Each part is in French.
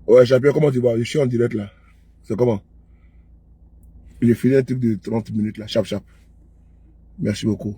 Ouais, champion, comment tu vas? Je suis en direct là. C'est comment? J'ai fini un truc de 30 minutes là. Chap, chap. Merci beaucoup.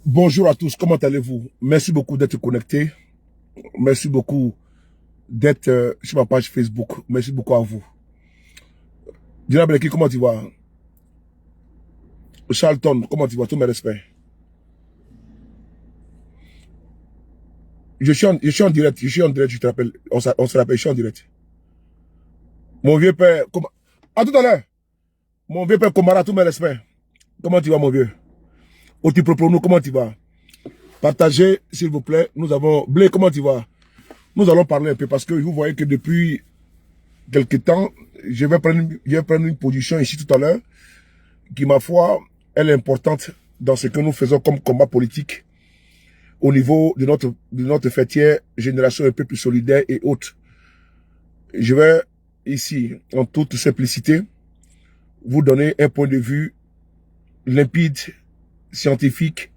Bonjour à tous, comment allez-vous? Merci beaucoup d'être connectés. Merci beaucoup d'être sur ma page Facebook. Merci beaucoup à vous. Dina Bleki, comment tu vas? Charlton, comment tu vas? Tous mes respects. Je suis en direct, je te rappelle. On se rappelle, je suis en direct. Mon vieux père, à tout à l'heure. Mon vieux père Komara, tous mes respects. Comment tu vas, mon vieux? Otiproprono, comment tu vas? Partagez, s'il vous plaît. Nous avons... Blé, comment tu vas? Nous allons parler un peu parce que vous voyez que depuis quelque temps, je vais prendre une position ici tout à l'heure qui, ma foi, elle est importante dans ce que nous faisons comme combat politique au niveau de notre fêtière Génération un peu plus solidaire et autres. Je vais ici, en toute simplicité, vous donner un point de vue limpide, scientifique,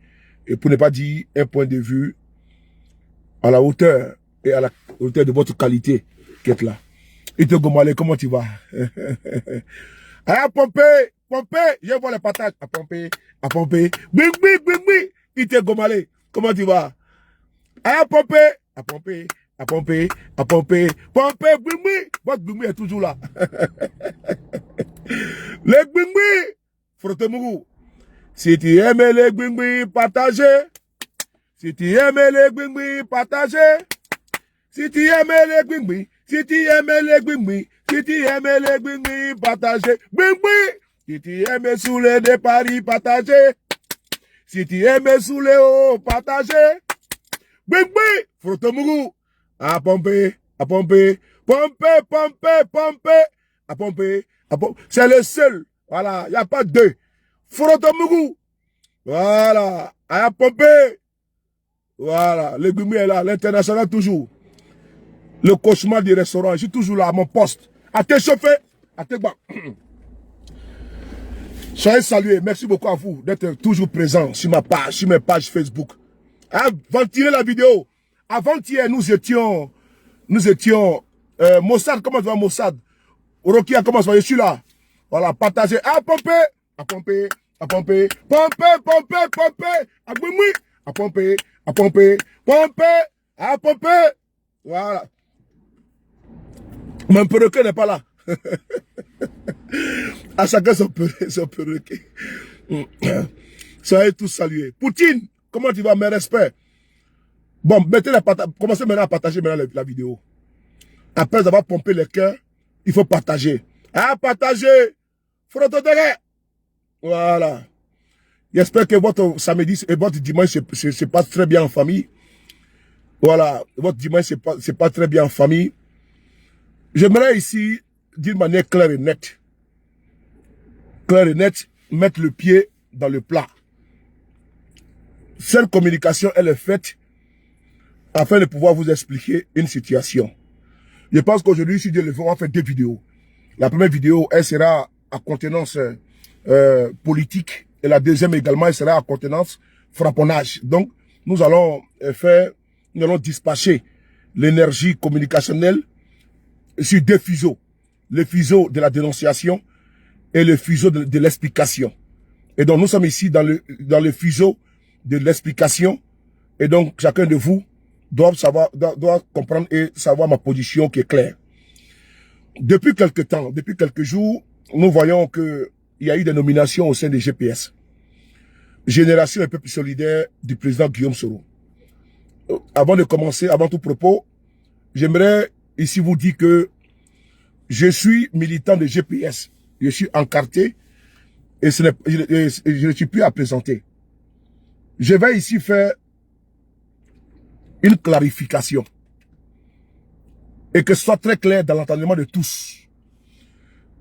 et pour ne pas dire un point de vue à la hauteur et à la hauteur de votre qualité qui est là. Ite Gomale, comment tu vas? Ah, Pompé, je vois le partage. À Pompé. Bing, Ite Gomale, comment tu vas? Ah, Pompé, Pompé, Bing, votre Bing est toujours là. Les Bing, Frotemourou. Si tu aimes les Bing, partagez. Si tu aimes les Bing, partagez. Si tu aimes les Bing, partagez. Si tu aimes sous les de Paris, partagez. Si tu aimes sous les hauts, partagez. Frotomourou. À Pompé. À Pompé. C'est le seul. Voilà, il n'y a pas deux. Frotomourou. Voilà. À Pompé. Voilà. Le Bimbi est là. L'international toujours. Le cauchemar du restaurant. Je suis toujours là à mon poste. À te chauffer. À te battre. Soyez salués. Merci beaucoup à vous d'être toujours présents sur ma page, sur mes pages Facebook. Avant-hier la vidéo. Avant-hier, nous étions Mossad, comment tu vas Mossad? Orokia, comment tu vas? Je suis là. Voilà, partagez. À Pompé. À Pompé. À Pompé. Pompé. À Goumoui. À Pompé. À Pompé. À Pompé. Voilà. Mon perroquet n'est pas là. À chacun son perroquet. Soyez tous salués. Poutine, comment tu vas? Mes respects. Bon, commencez maintenant à partager maintenant la vidéo. Après avoir pompé les cœurs, il faut partager. Partager. Frotodere. Voilà. J'espère que votre samedi et votre dimanche se passe très bien en famille. Voilà. Votre dimanche se passe très bien en famille. J'aimerais ici, d'une manière claire et nette, mettre le pied dans le plat. Cette communication, elle est faite afin de pouvoir vous expliquer une situation. Je pense qu'aujourd'hui, si Dieu le veut, on va faire deux vidéos. La première vidéo, elle sera à contenance politique et la deuxième également, elle sera à contenance frapponnage. Donc, nous allons dispatcher l'énergie communicationnelle sur deux fuseaux. Le fuseau de la dénonciation et le fuseau de l'explication. Et donc, nous sommes ici dans le fuseau de l'explication. Et donc, chacun de vous doivent comprendre et savoir ma position qui est claire. Depuis quelques temps, depuis quelques jours, nous voyons qu'il y a eu des nominations au sein des GPS. Génération et Peuple solidaire du président Guillaume Soro. Avant de commencer, avant tout propos, j'aimerais ici vous dire que je suis militant de GPS. Je suis encarté et je ne suis plus à présenter. Je vais ici faire une clarification et que ce soit très clair dans l'entendement de tous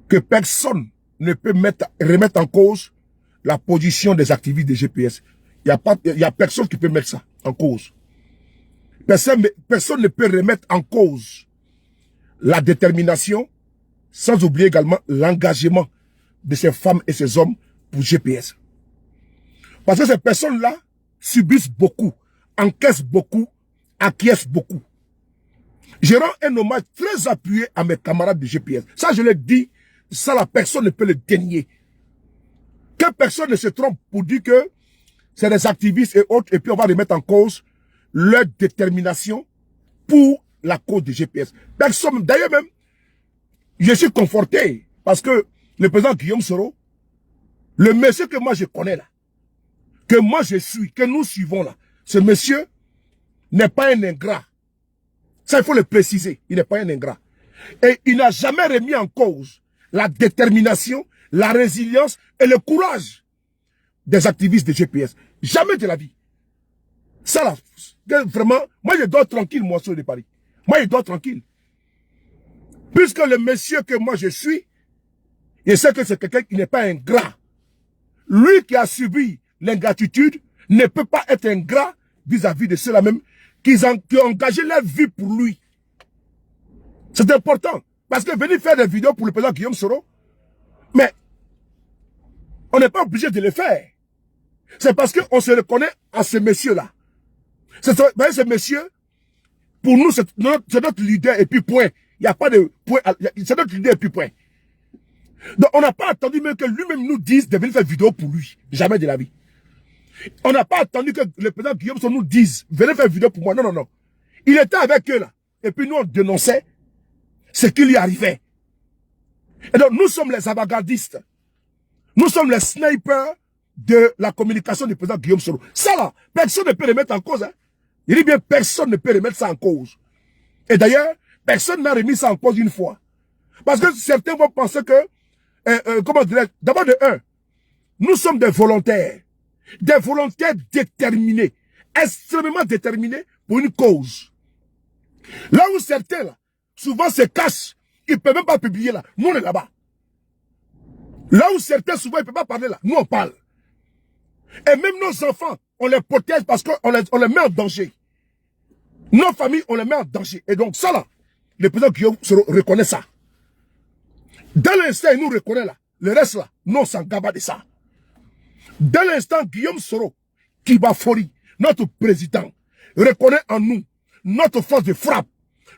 que personne ne peut remettre en cause la position des activistes de GPS. Il y a personne qui peut mettre ça en cause. Personne ne peut remettre en cause la détermination, sans oublier également l'engagement de ces femmes et ces hommes pour GPS. Parce que ces personnes-là subissent beaucoup, encaissent beaucoup, acquiescent beaucoup. Je rends un hommage très appuyé à mes camarades de GPS. Ça, je le dis, ça, la personne ne peut le dénier. Que personne ne se trompe pour dire que c'est des activistes et autres, et puis on va remettre en cause leur détermination pour la cause de GPS. Personne, d'ailleurs même, je suis conforté parce que le président Guillaume Soro, le monsieur que moi je connais là, que moi je suis, que nous suivons là, ce monsieur n'est pas un ingrat. Ça, il faut le préciser, il n'est pas un ingrat. Et il n'a jamais remis en cause la détermination, la résilience et le courage des activistes de GPS. Jamais de la vie. Ça là, vraiment, moi je dors tranquille, moi, sur de Paris. Moi je dors tranquille. Puisque le monsieur que moi je suis, je sais que c'est quelqu'un qui n'est pas ingrat. Lui qui a subi l'ingratitude ne peut pas être ingrat vis-à-vis de ceux-là même qui ont engagé leur vie pour lui. C'est important. Parce que venir faire des vidéos pour le président Guillaume Soro, mais on n'est pas obligé de le faire. C'est parce qu'on se reconnaît à ce monsieur-là. Ce monsieur, pour nous, c'est notre leader et puis point. Il n'y a pas de point. C'est notre leader et puis point. Donc, on n'a pas attendu même que lui-même nous dise de venir faire vidéo pour lui. Jamais de la vie. On n'a pas attendu que le président Guillaume Soro nous dise, venez faire vidéo pour moi. Non, non, non. Il était avec eux là. Et puis nous, on dénonçait ce qui lui arrivait. Et donc, nous sommes les avant-gardistes. Nous sommes les snipers de la communication du président Guillaume Soro. Ça là, personne ne peut remettre en cause. Hein. Il dit bien, personne ne peut remettre ça en cause. Et d'ailleurs, personne n'a remis ça en cause une fois. Parce que certains vont penser que, comment dirais-je, d'abord de un, nous sommes des volontaires déterminés, extrêmement déterminés pour une cause. Là où certains, là, souvent se cachent, ils ne peuvent même pas publier là, nous on est là-bas. Là où certains, souvent, ils ne peuvent pas parler là, nous on parle. Et même nos enfants, on les protège parce qu'on les met en danger. Nos familles, on les met en danger. Et donc ça là, le président Guillaume Soro reconnaît ça. Dès l'instant, il nous reconnaît là. Le reste là, nous on s'en gaba de ça. Dès l'instant, Guillaume Soro, Kibafori, notre président, reconnaît en nous notre force de frappe,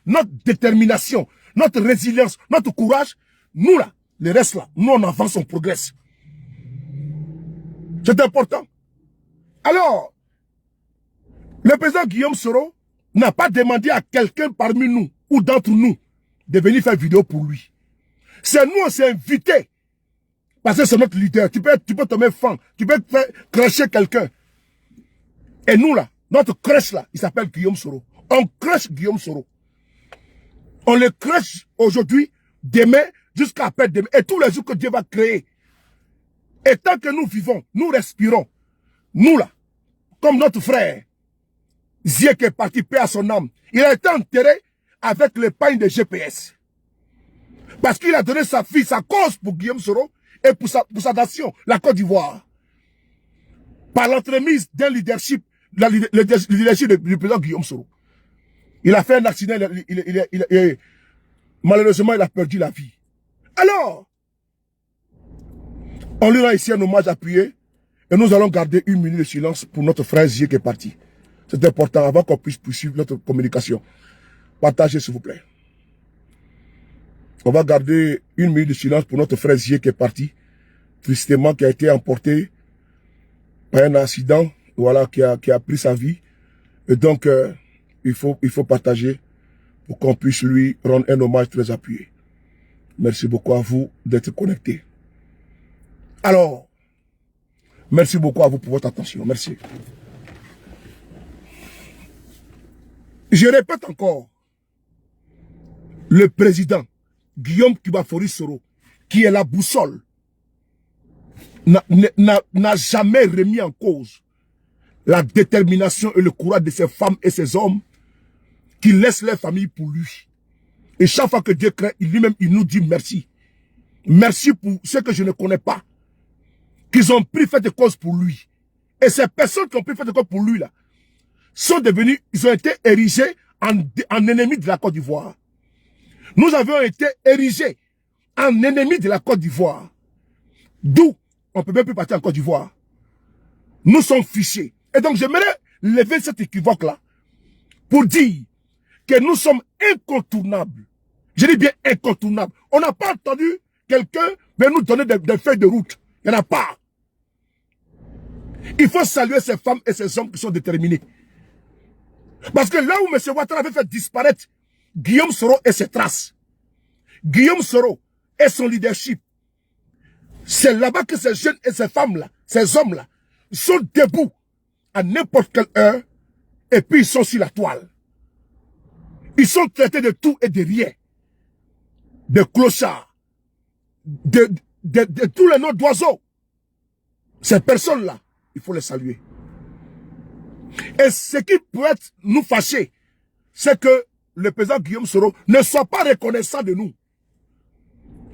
notre détermination, notre résilience, notre courage. Nous là, le reste là, nous on avance, on progresse. C'est important. Alors, le président Guillaume Soro n'a pas demandé à quelqu'un parmi nous ou d'entre nous de venir faire vidéo pour lui. C'est nous, on s'est invités. Parce que c'est notre leader. Tu peux tomber fan. Tu peux faire crècher quelqu'un. Et nous là, notre crèche là, il s'appelle Guillaume Soro. On crèche Guillaume Soro. On le crèche aujourd'hui, demain, jusqu'à après-demain. Et tous les jours que Dieu va créer. Et tant que nous vivons, nous respirons. Nous là, comme notre frère, Ziek est parti, paix à son âme. Il a été enterré avec le pain de GPS. Parce qu'il a donné sa vie, sa cause pour Guillaume Soro et pour sa nation, la Côte d'Ivoire. Par l'entremise d'un leadership, le leadership du président Guillaume Soro. Il a fait un accident, malheureusement, il a perdu la vie. Alors, on lui rend ici un hommage appuyé et nous allons garder 1 minute de silence pour notre frère Ziek qui est parti. C'est important avant qu'on puisse poursuivre notre communication. Partagez s'il vous plaît. On va garder 1 minute de silence pour notre frère Ziek qui est parti, tristement, qui a été emporté par un accident, voilà, qui a pris sa vie. Et donc, il faut partager pour qu'on puisse lui rendre un hommage très appuyé. Merci beaucoup à vous d'être connectés. Alors, merci beaucoup à vous pour votre attention. Merci. Je répète encore, le président Guillaume Kibafori Soro, qui est la boussole, n'a jamais remis en cause la détermination et le courage de ces femmes et ces hommes qui laissent leur famille pour lui. Et chaque fois que Dieu craint, lui-même, il nous dit merci. Merci pour ceux que je ne connais pas, qu'ils ont pris fait de cause pour lui. Et ces personnes qui ont pris fait de cause pour lui, là, sont devenus, ils ont été érigés en ennemis de la Côte d'Ivoire. Nous avons été érigés en ennemis de la Côte d'Ivoire. D'où on ne peut même plus partir en Côte d'Ivoire. Nous sommes fichés. Et donc j'aimerais lever cet équivoque-là pour dire que nous sommes incontournables. Je dis bien incontournables. On n'a pas entendu quelqu'un venir nous donner des feuilles de route. Il n'y en a pas. Il faut saluer ces femmes et ces hommes qui sont déterminés. Parce que là où M. Ouattara avait fait disparaître Guillaume Soro et ses traces, Guillaume Soro et son leadership, c'est là-bas que ces jeunes et ces femmes-là, ces hommes-là, sont debout à n'importe quelle heure et puis ils sont sur la toile. Ils sont traités de tout et de rien. De clochards, de tous les noms d'oiseaux. Ces personnes-là, il faut les saluer. Et ce qui peut nous fâcher, c'est que le président Guillaume Soro ne soit pas reconnaissant de nous.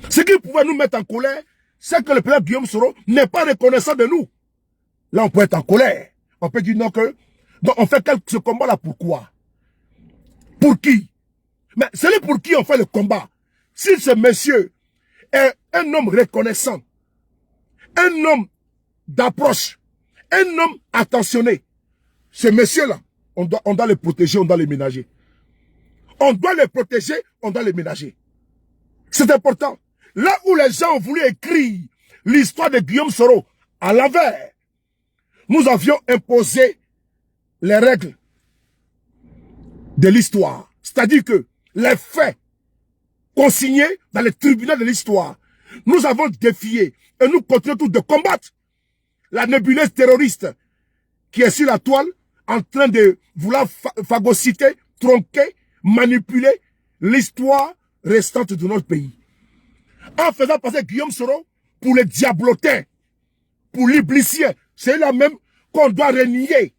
Ce qui pouvait nous mettre en colère, c'est que le président Guillaume Soro n'est pas reconnaissant de nous. Là, on peut être en colère. On peut dire non que... Donc, on fait ce combat-là pourquoi? Pour qui? Mais c'est pour qui on fait le combat? Si ce monsieur est un homme reconnaissant, un homme d'approche, un homme attentionné, ce monsieur-là, on doit le protéger, on doit le ménager. On doit le protéger, on doit le ménager. C'est important. Là où les gens ont voulu écrire l'histoire de Guillaume Soro à l'envers, nous avions imposé les règles de l'histoire. C'est-à-dire que les faits consignés dans les tribunaux de l'histoire, nous avons défié et nous continuons tous de combattre la nébuleuse terroriste qui est sur la toile en train de vouloir phagocyter, tronquer, manipuler l'histoire restante de notre pays. En faisant passer Guillaume Soro pour les diablotins, pour l'iblicien, c'est là même qu'on doit renier.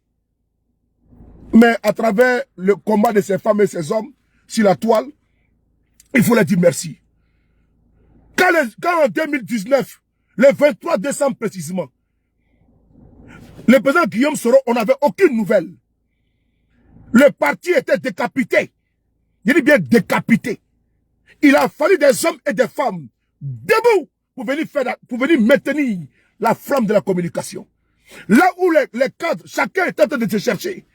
Mais à travers le combat de ces femmes et ces hommes sur la toile, il faut leur dire merci. Quand en 2019, le 23 décembre précisément, le président Guillaume Soro, on n'avait aucune nouvelle. Le parti était décapité. Je dis bien décapité. Il a fallu des hommes et des femmes debout pour venir maintenir la flamme de la communication. Là où les cadres, chacun est en train de se chercher.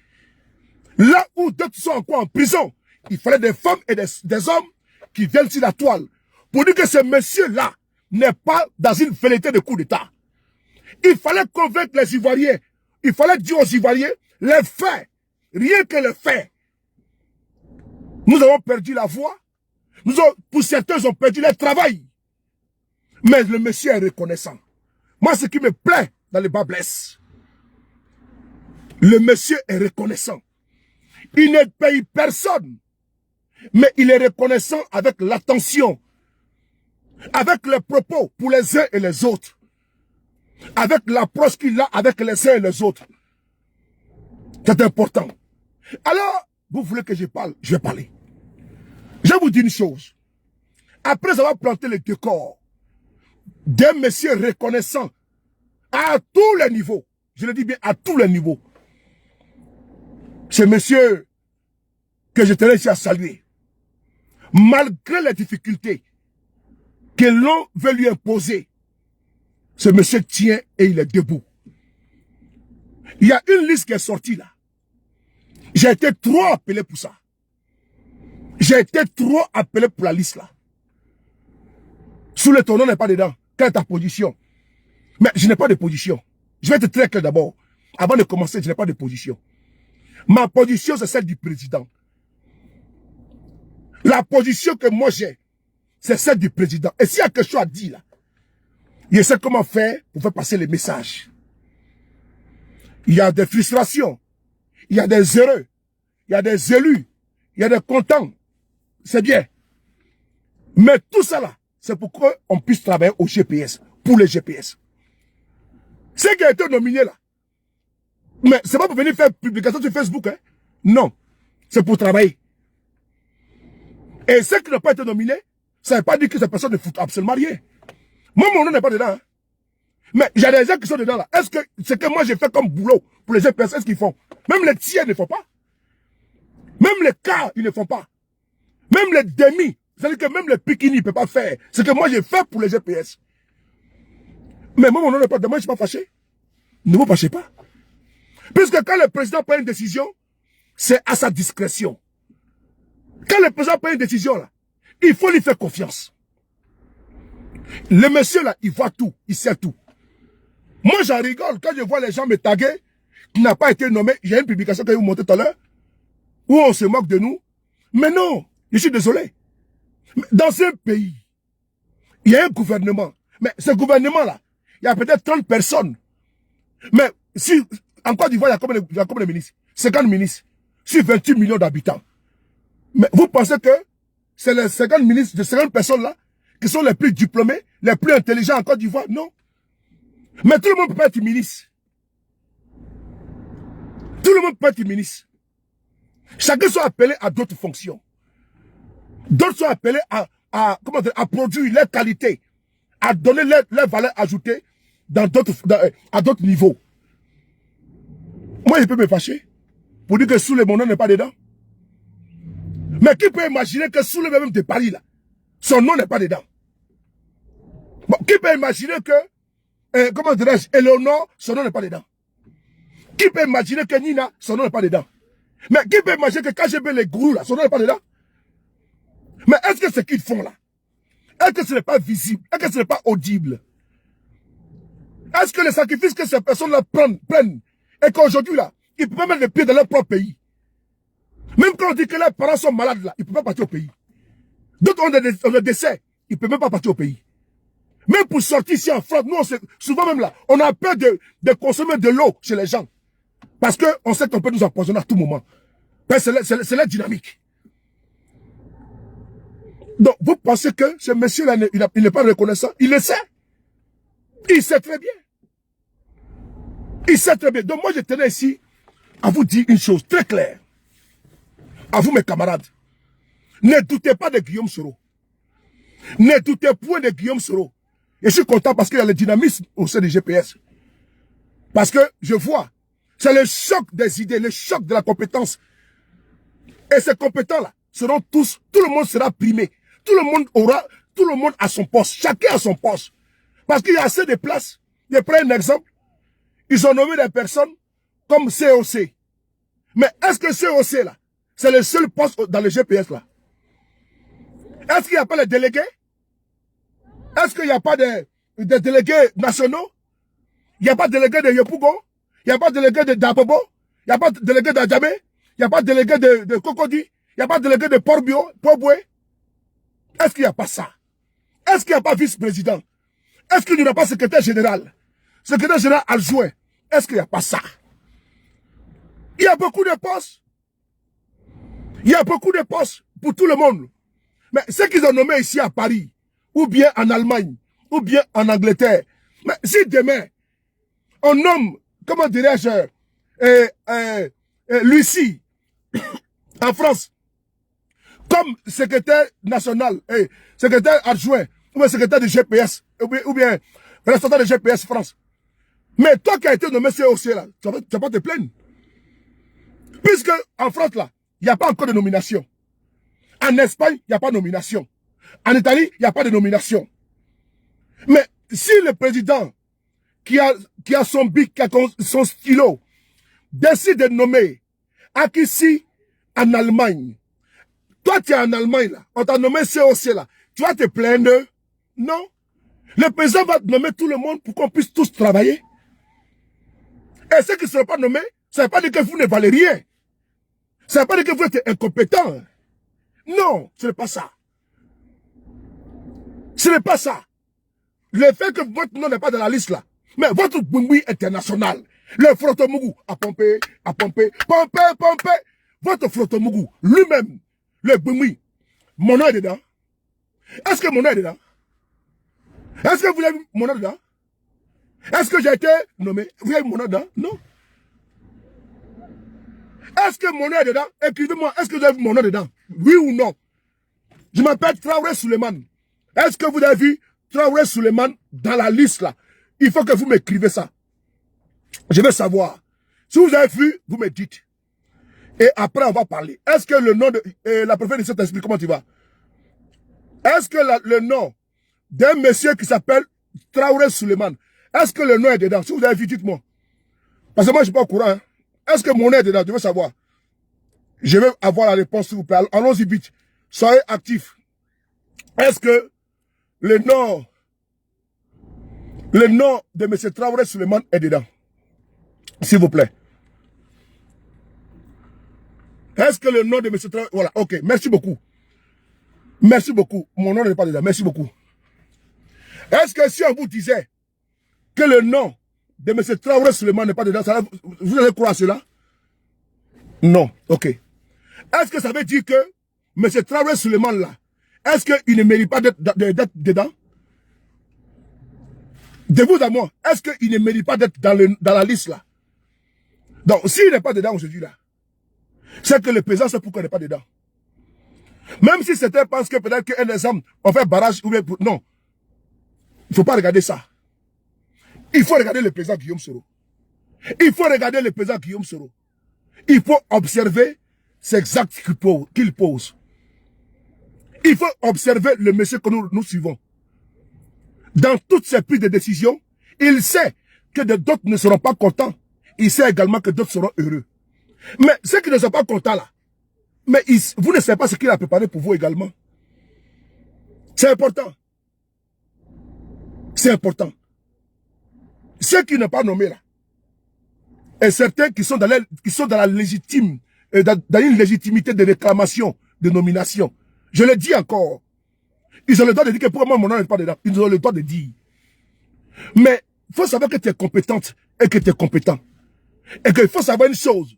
Là où d'autres sont encore en prison, il fallait des femmes et des hommes qui viennent sur la toile pour dire que ce monsieur-là n'est pas dans une velléité de coup d'État. Il fallait convaincre les Ivoiriens. Il fallait dire aux Ivoiriens les faits. Rien que les faits. Nous avons perdu la voix. Pour certains, ils ont perdu leur travail. Mais le monsieur est reconnaissant. Moi, ce qui me plaît dans les bas blesses, le monsieur est reconnaissant. Il ne paye personne. Mais il est reconnaissant avec l'attention, avec les propos pour les uns et les autres, avec l'approche qu'il a avec les uns et les autres. C'est important. Alors, vous voulez que je parle? Je vais parler. Je vous dis une chose. Après avoir planté le décor d'un monsieur reconnaissant à tous les niveaux, je le dis bien à tous les niveaux, ce monsieur que je tenais ici à saluer, malgré les difficultés que l'on veut lui imposer, ce monsieur tient et il est debout. Il y a une liste qui est sortie là. J'ai été trop appelé pour ça. J'ai été trop appelé pour la liste là. Sous le ton nom n'est pas dedans. Quelle est ta position? Mais je n'ai pas de position. Je vais être très clair d'abord. Avant de commencer, je n'ai pas de position. Ma position, c'est celle du président. La position que moi j'ai, c'est celle du président. Et s'il y a quelque chose à dire, là, il sait comment faire pour faire passer les messages. Il y a des frustrations, il y a des heureux, il y a des élus, il y a des contents. C'est bien. Mais tout ça là, c'est pour qu'on puisse travailler au GPS, pour les GPS. Ceux qui ont été nominés là, mais c'est pas pour venir faire publication sur Facebook, hein? Non, c'est pour travailler. Et ceux qui n'ont pas été nominés, ça ne veut pas dire que ces personnes ne foutent absolument rien. Moi, mon nom n'est pas dedans. Hein? Mais il y a des gens qui sont dedans là. Est-ce que ce que moi j'ai fait comme boulot pour les GPS, est-ce qu'ils font? Même les tiers ne font pas. Même les quarts, ils ne font pas. Même les demi, c'est-à-dire que même les piquini ne peuvent pas faire. Ce que moi j'ai fait pour les GPS. Mais moi, mon nom n'est pas dedans. Moi, je ne suis pas fâché. Ne vous fâchez pas. Puisque quand le président prend une décision, c'est à sa discrétion. Quand le président prend une décision, là, il faut lui faire confiance. Le monsieur, là, il voit tout, il sait tout. Moi, j'en rigole quand je vois les gens me taguer, qui n'a pas été nommé. Il y a une publication que vous montrez tout à l'heure, où on se moque de nous. Mais non, je suis désolé. Dans un pays, il y a un gouvernement. Mais ce gouvernement-là, il y a peut-être 30 personnes. Mais si, en Côte d'Ivoire, il y a combien de ministres? 50 ministres. Sur 28 millions d'habitants. Mais vous pensez que c'est les 50 ministres de 50 personnes-là qui sont les plus diplômés, les plus intelligents en Côte d'Ivoire? Non. Mais tout le monde peut pas être ministre. Tout le monde peut être ministre. Chacun soit appelé à d'autres fonctions. D'autres sont appelés à produire leur qualité, à donner leur valeur ajoutée à d'autres niveaux. Moi, je peux me fâcher pour dire que Souley, mon nom n'est pas dedans. Mais qui peut imaginer que Souley même de Paris, là, son nom n'est pas dedans? Bon, qui peut imaginer que, comment dirais-je, Eleonore, son nom n'est pas dedans? Qui peut imaginer que Nina, son nom n'est pas dedans? Mais qui peut imaginer que KGB, les gourous, là, son nom n'est pas dedans? Mais est-ce que ce qu'ils font là, est-ce que ce n'est pas visible? Est-ce que ce n'est pas audible? Est-ce que les sacrifices que ces personnes-là prennent, et qu'aujourd'hui là, ils peuvent mettre les pieds dans leur propre pays? Même quand on dit que leurs parents sont malades là, ils ne peuvent pas partir au pays. D'autres ont des décès, ils ne peuvent même pas partir au pays. Même pour sortir ici en France, nous, souvent même là, on a peur de consommer de l'eau chez les gens. Parce qu'on sait qu'on peut nous empoisonner à tout moment. C'est la dynamique. Donc, vous pensez que ce monsieur-là, il n'est pas reconnaissant? Il le sait. Il sait très bien. Il sait très bien. Donc, moi, je tenais ici à vous dire une chose très claire. À vous, mes camarades. Ne doutez pas de Guillaume Soro. Ne doutez point de Guillaume Soro. Et je suis content parce qu'il y a le dynamisme au sein du GPS. Parce que je vois, c'est le choc des idées, le choc de la compétence. Et ces compétents-là seront tous, tout le monde sera primé. Tout le monde a son poste. Chacun a son poste. Parce qu'il y a assez de places. Je prends un exemple. Ils ont nommé des personnes comme COC. Mais est-ce que COC là, c'est le seul poste dans le GPS là? Est-ce qu'il n'y a pas les délégués? Est-ce qu'il n'y a pas des délégués nationaux? Il n'y a pas de délégués de Yopougon? Il n'y a pas de délégués de Dabobo? Il n'y a pas de délégués d'Adjamé? Il n'y a pas de délégués de Cocody? Il n'y a pas de délégués de Port-Boué? Est-ce qu'il n'y a pas ça? Est-ce qu'il n'y a pas vice-président? Est-ce qu'il n'y a pas secrétaire général? Secrétaire général adjoint? Est-ce qu'il n'y a pas ça? Il y a beaucoup de postes. Il y a beaucoup de postes pour tout le monde. Mais ceux qu'ils ont nommés ici à Paris, ou bien en Allemagne, ou bien en Angleterre. Mais si demain, on nomme, comment dirais-je, Lucie, en France, comme secrétaire national, secrétaire adjoint, ou bien secrétaire de GPS, ou bien responsable de GPS France. Mais toi qui as été nommé COC là, tu vas pas te plaindre. Puisque en France là, il n'y a pas encore de nomination. En Espagne, il n'y a pas de nomination. En Italie, il n'y a pas de nomination. Mais si le président qui a son bic, qui a son stylo, décide de nommer ici en Allemagne, toi tu es en Allemagne là, on t'a nommé COC là, tu vas te plaindre? Non. Le président va nommer tout le monde pour qu'on puisse tous travailler. Et ceux qui ne seront pas nommés, ça ne veut pas dire que vous ne valez rien. Ça ne veut pas dire que vous êtes incompétent. Non, ce n'est pas ça. Ce n'est pas ça. Le fait que votre nom n'est pas dans la liste là, mais votre Gbungui international, le Frotomougou a pompé, pompé. Votre Frotomougou, lui-même, le Gbungui, mon nom est dedans. Est-ce que mon nom est dedans? Est-ce que vous avez mon nom dedans? Est-ce que j'ai été nommé? Vous avez mon nom dedans? Non. Est-ce que mon nom est dedans? Écrivez-moi, est-ce que vous avez vu mon nom dedans? Oui ou non? Je m'appelle Traoré Suleiman. Est-ce que vous avez vu Traoré Suleiman dans la liste là? Il faut que vous m'écrivez ça. Je veux savoir. Si vous avez vu, vous me dites. Et après, on va parler. Est-ce que le nom de la prophète de Saint-Esprit, comment tu vas? Est-ce que le nom d'un monsieur qui s'appelle Traoré Suleiman, est-ce que le nom est dedans? Si vous avez vu, dites-moi. Parce que moi, je ne suis pas au courant. Hein. Est-ce que mon nom est dedans? Je veux savoir. Je veux avoir la réponse, s'il vous plaît. Allons-y vite. Soyez actifs. Est-ce que le nom de M. Traoré Suleiman est dedans? S'il vous plaît. Est-ce que le nom de M. Traoré... Voilà, ok. Merci beaucoup. Merci beaucoup. Mon nom n'est pas dedans. Merci beaucoup. Est-ce que si on vous disait que le nom de M. Traoré Suleiman n'est pas dedans, vous allez croire cela? Non. Ok. Est-ce que ça veut dire que M. Traoré Suleiman là, est-ce qu'il ne mérite pas d'être dedans? De vous à moi, est-ce qu'il ne mérite pas d'être dans la liste là? Donc, s'il n'est pas dedans aujourd'hui là, c'est que le président sait pourquoi il n'est pas dedans. Même si certains pensent que peut-être qu'un exemple, on fait barrage ou bien... Non. Il ne faut pas regarder ça. Il faut regarder le président Guillaume Soro. Il faut regarder le président Guillaume Soro. Il faut observer ces actes qu'il pose. Il faut observer le monsieur que nous suivons. Dans toutes ses prises de décision, il sait que d'autres ne seront pas contents. Il sait également que d'autres seront heureux. Mais ceux qui ne sont pas contents là, mais vous ne savez pas ce qu'il a préparé pour vous également. C'est important. C'est important. Ceux qui n'ont pas nommé là, et certains qui sont dans la légitime, dans une légitimité de réclamation, de nomination. Je le dis encore. Ils ont le droit de dire que pour moi, mon nom n'est pas dedans. Ils ont le droit de dire. Mais il faut savoir que tu es compétente et que tu es compétent. Et qu'il faut savoir une chose.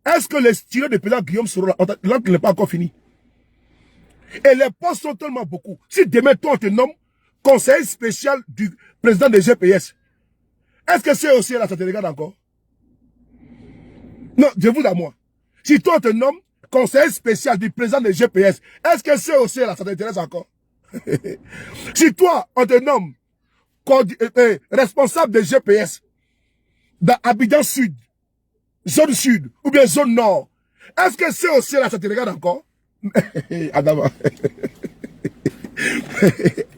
Est-ce que les tirés de président Guillaume Soro, l'enquête n'est pas encore fini? Et les postes sont tellement beaucoup. Si demain, toi, on te nomme conseiller spécial du président des GPS, est-ce que c'est aussi là, ça te regarde encore? Non, je vous à moi. Si toi, on te nomme conseiller spécial du président des GPS, est-ce que c'est aussi là, ça t'intéresse encore? Si toi, on te nomme responsable des GPS dans Abidjan Sud, zone Sud, ou bien zone Nord, est-ce que c'est aussi là, ça te regarde encore? Adama.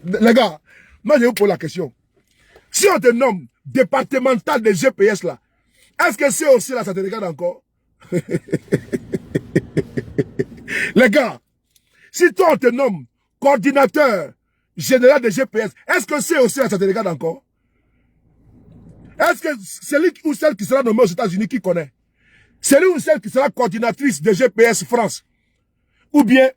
Les gars, moi je vous pose la question. Si on te nomme départemental des GPS là, est-ce que c'est aussi là, ça te regarde encore? Les gars, si toi on te nomme coordinateur général des GPS, est-ce que c'est aussi là, ça te regarde encore? Est-ce que celui ou celle qui sera nommé aux États-Unis, qui connaît? Celui ou celle qui sera coordinatrice de GPS France, ou bien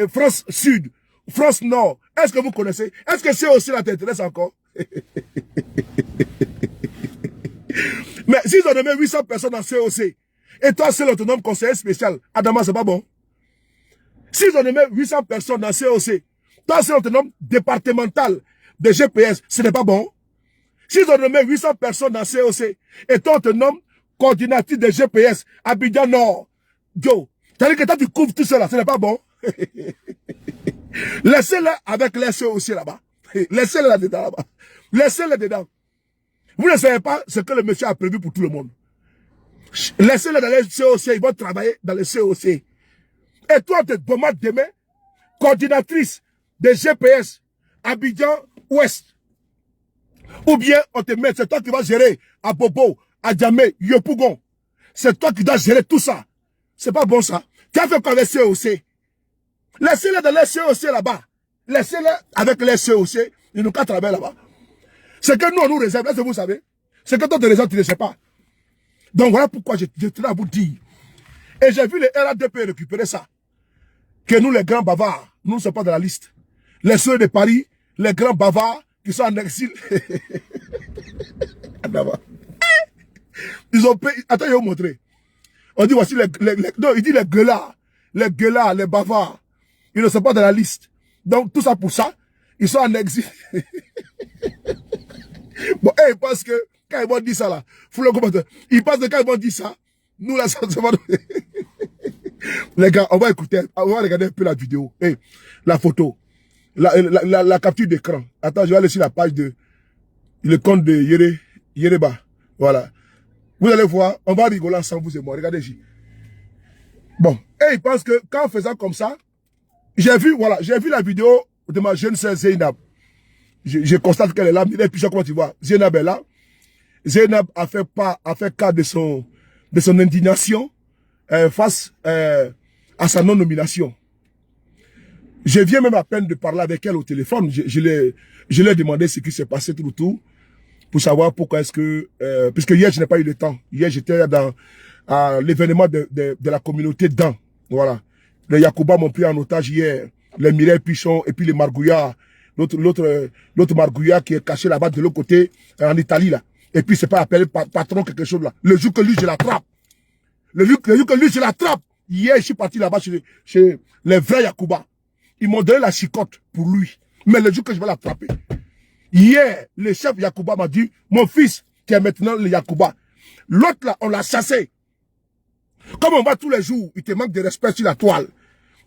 France Sud, France Nord, est-ce que vous connaissez? Est-ce que c'est aussi là, t'intéresse encore? Mais s'ils ont nommé 800 personnes en COC, et toi seul autonome conseiller spécial, Adama, c'est pas bon. S'ils ont nommé 800 personnes dans COC, toi seul autonome départemental de GPS, ce n'est pas bon. S'ils ont nommé 800 personnes dans COC, et toi on te nomme coordinatrice de GPS, Abidjan Nord, Joe, t'as dit que toi tu couvres tout cela, ce n'est pas bon. Laissez-les avec les COC là-bas. Laissez-les là-dedans là-bas. Laissez-les dedans. Vous ne savez pas ce que le monsieur a prévu pour tout le monde. Laissez-les dans les COC, ils vont travailler dans les COC. Et toi, tu te demandes demain, coordinatrice des GPS, Abidjan Ouest. Ou bien, on te met, c'est toi qui vas gérer à Bobo, à Djamé, Yopougon. C'est toi qui dois gérer tout ça. C'est pas bon ça. Tu as fait quoi avec les COC? Laissez-les dans les COC là-bas. Laissez-les avec les COC. Ils n'ont qu'à travailler là-bas. C'est que nous, on nous réserve. Est-ce que vous savez? C'est que toi, tu réserves, tu ne sais pas. Donc voilà pourquoi je tenais à vous dire. Et j'ai vu les RADP récupérer ça. Que nous, les grands bavards, nous ne sommes pas dans la liste. Les ceux de Paris, les grands bavards qui sont en exil. Ils ont payé. Attends, je vais vous montrer. On dit voici non, il dit les gueulards, les bavards. Ils ne sont pas dans la liste. Donc, tout ça pour ça, ils sont en exil. Bon, ils pensent que, quand ils vont dire ça là, ils pensent que quand ils vont dire ça, nous là, ça va. Les gars, on va écouter, on va regarder un peu la vidéo. La photo. La capture d'écran. Attends, je vais aller sur la page de le compte de Yereba. Voilà. Vous allez voir, on va rigoler ensemble, vous et moi. Regardez ici. Bon. Et ils pensent que, qu'en faisant comme ça, j'ai vu la vidéo de ma jeune sœur Zeynab. Je constate qu'elle est là. Et puis, comment tu vois, Zeynab est là. Zeynab a fait cas de son indignation face à sa non-nomination. Je viens même à peine de parler avec elle au téléphone. Je lui ai demandé ce qui s'est passé tout le tour pour savoir pourquoi est-ce que... puisque hier, je n'ai pas eu le temps. Hier, j'étais dans l'événement de la communauté Dan. Voilà. Les Yacouba m'ont pris en otage hier. Les Mireille Pichon et puis les Margouillards. L'autre Margouillard qui est caché là-bas de l'autre côté, en Italie, là. Et puis, c'est pas appelé patron quelque chose, là. Le jour que lui, je l'attrape. Le jour que lui, je l'attrape. Hier, je suis parti là-bas chez les vrais Yacouba. Ils m'ont donné la chicotte pour lui. Mais le jour que je vais l'attraper. Hier, le chef Yacouba m'a dit, mon fils, qui est maintenant le Yacouba. L'autre là, on l'a chassé. Comme on va tous les jours, il te manque de respect sur la toile.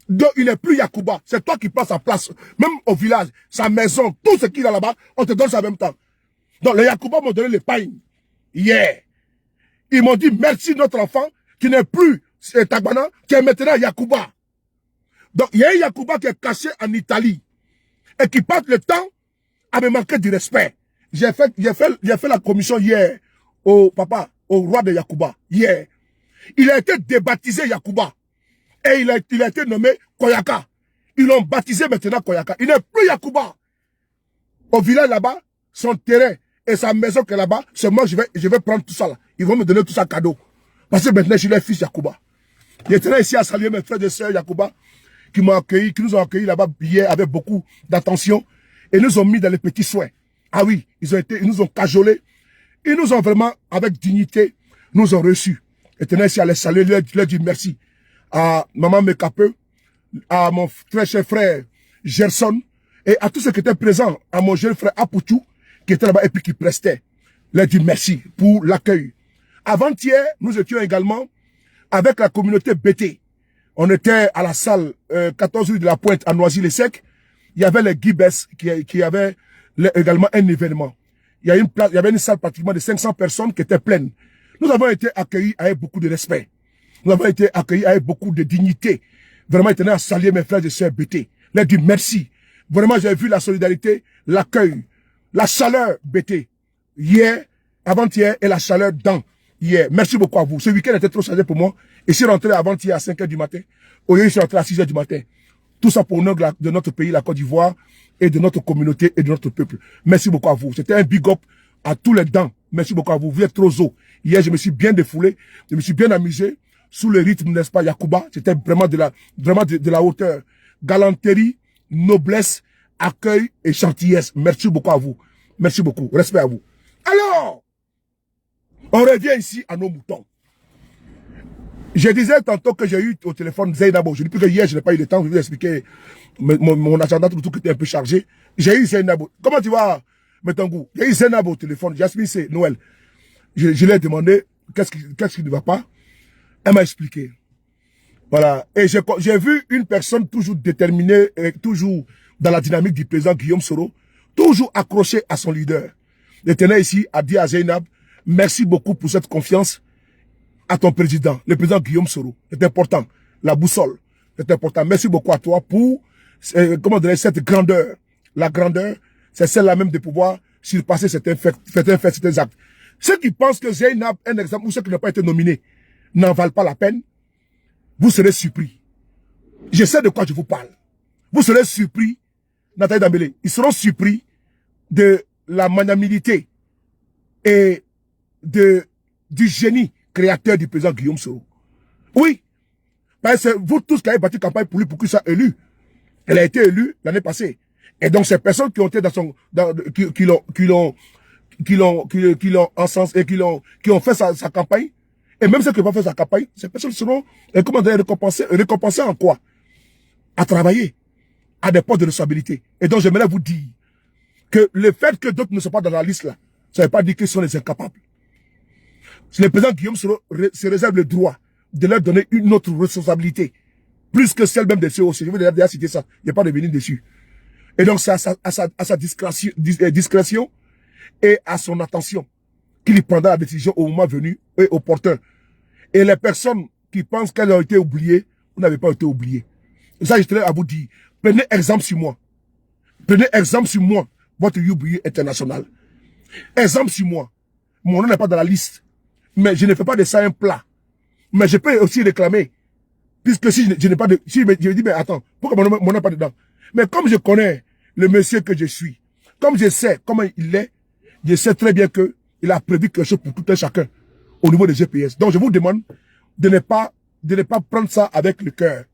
Donc, il n'est plus Yacouba. C'est toi qui prends sa place. Même au village, sa maison, tout ce qu'il a là-bas, on te donne ça en même temps. Donc, les Yacouba m'ont donné les pailles. Hier. Ils m'ont dit, merci notre enfant, qui n'est plus Tagbana, qui est maintenant Yacouba. Donc, il y a un Yacouba qui est caché en Italie. Et qui passe le temps à me manquer du respect. J'ai fait la commission hier au roi de Yacouba. Hier. Il a été débaptisé Yacouba. Et il a été nommé Koyaka. Ils l'ont baptisé maintenant Koyaka. Il n'est plus Yacouba. Au village là-bas, son terrain et sa maison qui est là-bas, c'est moi, je vais prendre tout ça là. Ils vont me donner tout ça cadeau. Parce que maintenant, je suis le fils Yacouba. J'étais ici à saluer mes frères et sœurs Yacouba qui m'ont accueilli, qui nous ont accueillis là-bas hier avec beaucoup d'attention et nous ont mis dans les petits soins. Ah oui, ils nous ont cajolés. Ils nous ont vraiment, avec dignité, nous ont reçus. Et tenais ici à les saluer, leur dire merci. À maman Mekapeu, à mon très cher frère Gerson, et à tous ceux qui étaient présents, à mon jeune frère Apoutou, qui était là-bas et puis qui prestait. Leur dire merci pour l'accueil. Avant-hier, nous étions également avec la communauté BT. On était à la salle 14 rue de la Pointe à Noisy-le-Sec. Il y avait les Guibes qui avaient également un événement. Il y avait une salle pratiquement de 500 personnes qui était pleine. Nous avons été accueillis avec beaucoup de respect. Nous avons été accueillis avec beaucoup de dignité. Vraiment, je tenais à saluer mes frères et sœurs BT. Leur dire merci. Vraiment, j'ai vu la solidarité, l'accueil, la chaleur BT. Hier, avant-hier et la chaleur dans hier. Merci beaucoup à vous. Ce week-end était trop chargé pour moi. Et je suis rentré avant-hier à 5 h du matin. Aujourd'hui, je suis rentré à 6 h du matin. Tout ça pour l'honneur de notre pays, la Côte d'Ivoire, et de notre communauté et de notre peuple. Merci beaucoup à vous. C'était un big up à tous les dents. Merci beaucoup à vous. Vous êtes trop zo. Hier, je me suis bien défoulé. Je me suis bien amusé. Sous le rythme, n'est-ce pas, Yacouba. C'était vraiment de la hauteur. Galanterie, noblesse, accueil et gentillesse. Merci beaucoup à vous. Merci beaucoup. Respect à vous. Alors, on revient ici à nos moutons. Je disais tantôt que j'ai eu au téléphone Zeynabo. Je dis plus que hier, je n'ai pas eu le temps de vous expliquer mon agenda, tout qui était un peu chargé. J'ai eu Zeynabo. Comment tu vas, Metangou? J'ai eu Zeynabo au téléphone. Jasmine, c'est Noël. Je lui ai demandé qu'est-ce qui ne va pas. Elle m'a expliqué. Voilà. Et j'ai vu une personne toujours déterminée, et toujours dans la dynamique du président Guillaume Soro, toujours accroché à son leader. Je tenais ici à dire à Zeynab, merci beaucoup pour cette confiance à ton président, le président Guillaume Soro. C'est important. La boussole. C'est important. Merci beaucoup à toi pour, comment dire, cette grandeur. La grandeur, c'est celle-là même de pouvoir surpasser certains faits, certains actes. Ceux qui pensent que Zeynab, un exemple, ou ceux qui n'ont pas été nominés, n'en valent pas la peine, vous serez surpris. Je sais de quoi je vous parle. Vous serez surpris, Nathalie Dambélé, ils seront surpris de la magnanimité et du génie créateur du président Guillaume Soro. Oui, Parce que c'est vous tous qui avez battu campagne pour lui, pour qu'il soit élu. Elle a été élue l'année passée. Et donc, ces personnes qui ont été dans son, qui ont fait sa campagne, et même ceux qui n'ont pas fait sa campagne, ces personnes seront, comment dire, récompensées en quoi? À travailler, à des postes de responsabilité. Et donc, j'aimerais vous dire que le fait que d'autres ne soient pas dans la liste là, ça ne veut pas dire qu'ils sont les incapables. Le président Guillaume se réserve le droit de leur donner une autre responsabilité, plus que celle même des COC. Je vous ai déjà cité ça, il n'y a pas de venir dessus. Et donc, c'est à sa discrétion et à son attention qu'il prendra la décision au moment venu et opportun. Et les personnes qui pensent qu'elles ont été oubliées, vous n'avez pas été oubliées. Et ça, je tenais à vous dire, prenez exemple sur moi. Prenez exemple sur moi, votre Youbuye international. Exemple sur moi. Mon nom n'est pas dans la liste. Mais je ne fais pas de ça un plat. Mais je peux aussi réclamer. Puisque si je n'ai pas de... Si je me dis, mais attends, pourquoi mon nom n'est pas dedans? Mais comme je connais le monsieur que je suis, comme je sais comment il est, je sais très bien que il a prévu quelque chose pour tout un chacun au niveau des GPS. Donc je vous demande de ne pas prendre ça avec le cœur.